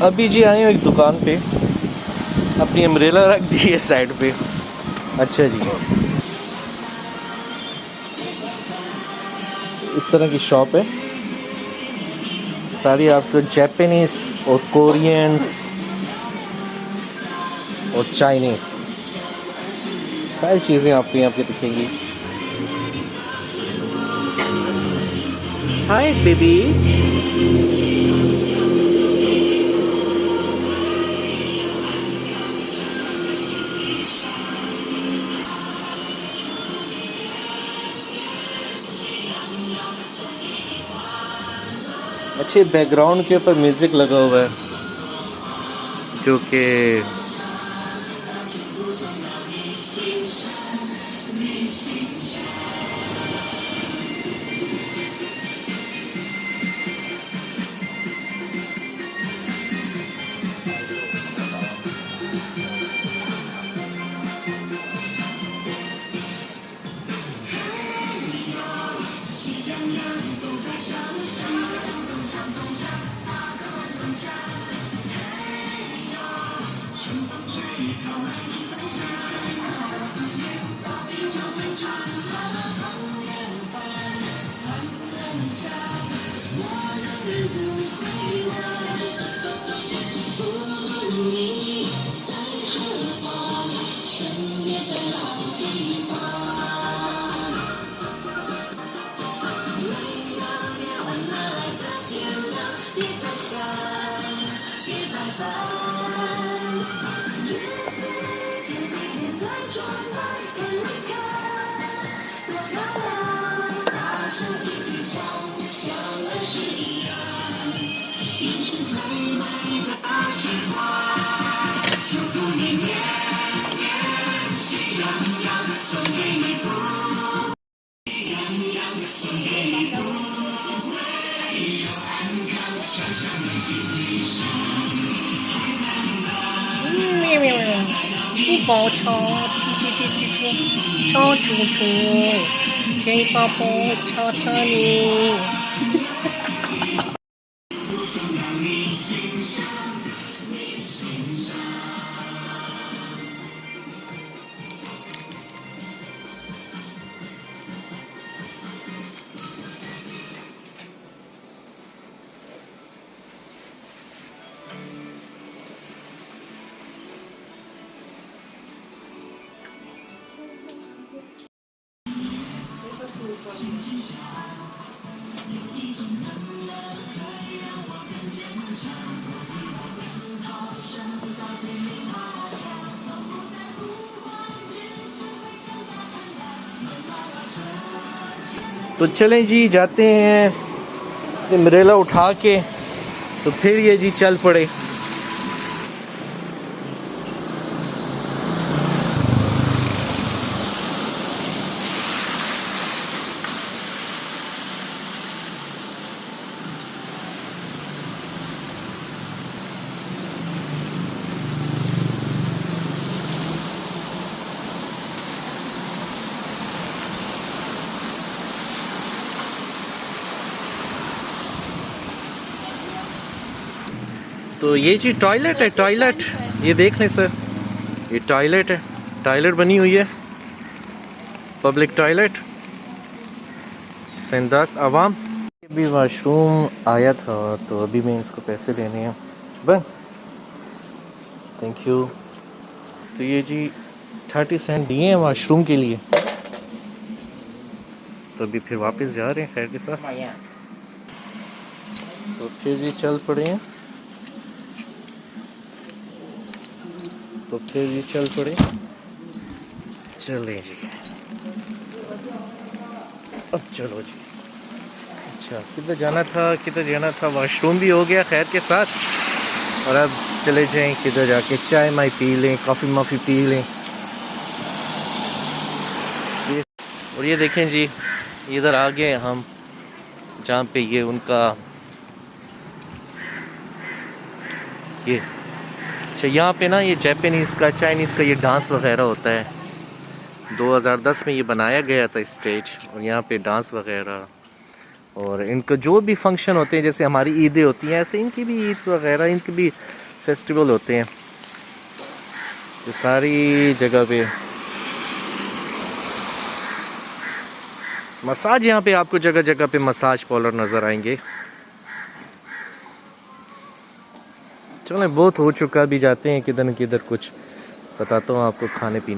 अभी जी आए हो एक दुकान पे, अपनी अम्ब्रेला रख दी है साइड पे। अच्छा जी, इस तरह की शॉप है सारी, आपको जापानीज और कोरियन और चाइनीज़ सारी चीज़ें आपको यहाँ पे दिखेंगी। Hi baby. अच्छे बैकग्राउंड के ऊपर म्यूज़िक लगा हुआ है जो कि तो चलें जी, जाते हैं अम्ब्रेला उठा के, तो फिर ये जी चल पड़े। तो ये जी टॉयलेट है, टॉयलेट ये देख लें सर, ये टॉयलेट है, टॉयलेट बनी हुई है, पब्लिक टॉयलेट फैंदास आवाम। अभी वाशरूम आया था तो अभी मैं इसको पैसे लेने हैं बस, थैंक यू। तो ये जी 30 सेंट दिए हैं वाशरूम के लिए, तो अभी फिर वापस जा रहे हैं खैर के साथ। तो फिर जी चल पड़े हैं, तो फिर जी चल पड़े, चले जी, अब चलो जी। अच्छा किधर जाना था, किधर जाना था, वाशरूम भी हो गया खैर के साथ, और अब चले जाएं किधर जाके चाय माई पी लें, कॉफ़ी माफ़ी पी लें। और ये देखें जी, इधर आ गए हम जहाँ पे ये उनका ये, अच्छा यहाँ पे ना ये जापानीज़ का चाइनीज़ का ये डांस वगैरह होता है। 2010 में ये बनाया गया था स्टेज, और यहाँ पे डांस वगैरह और इनका जो भी फंक्शन होते हैं, जैसे हमारी ईदें होती हैं, ऐसे इनकी भी ईद वगैरह, इनके भी फेस्टिवल होते हैं। तो सारी जगह पे मसाज, यहाँ पे आपको जगह जगह पे मसाज पार्लर नज़र आएंगे। चलें, बहुत हो चुका, भी जाते हैं किधर न किधर, कुछ बताता हूँ आपको खाने पीने।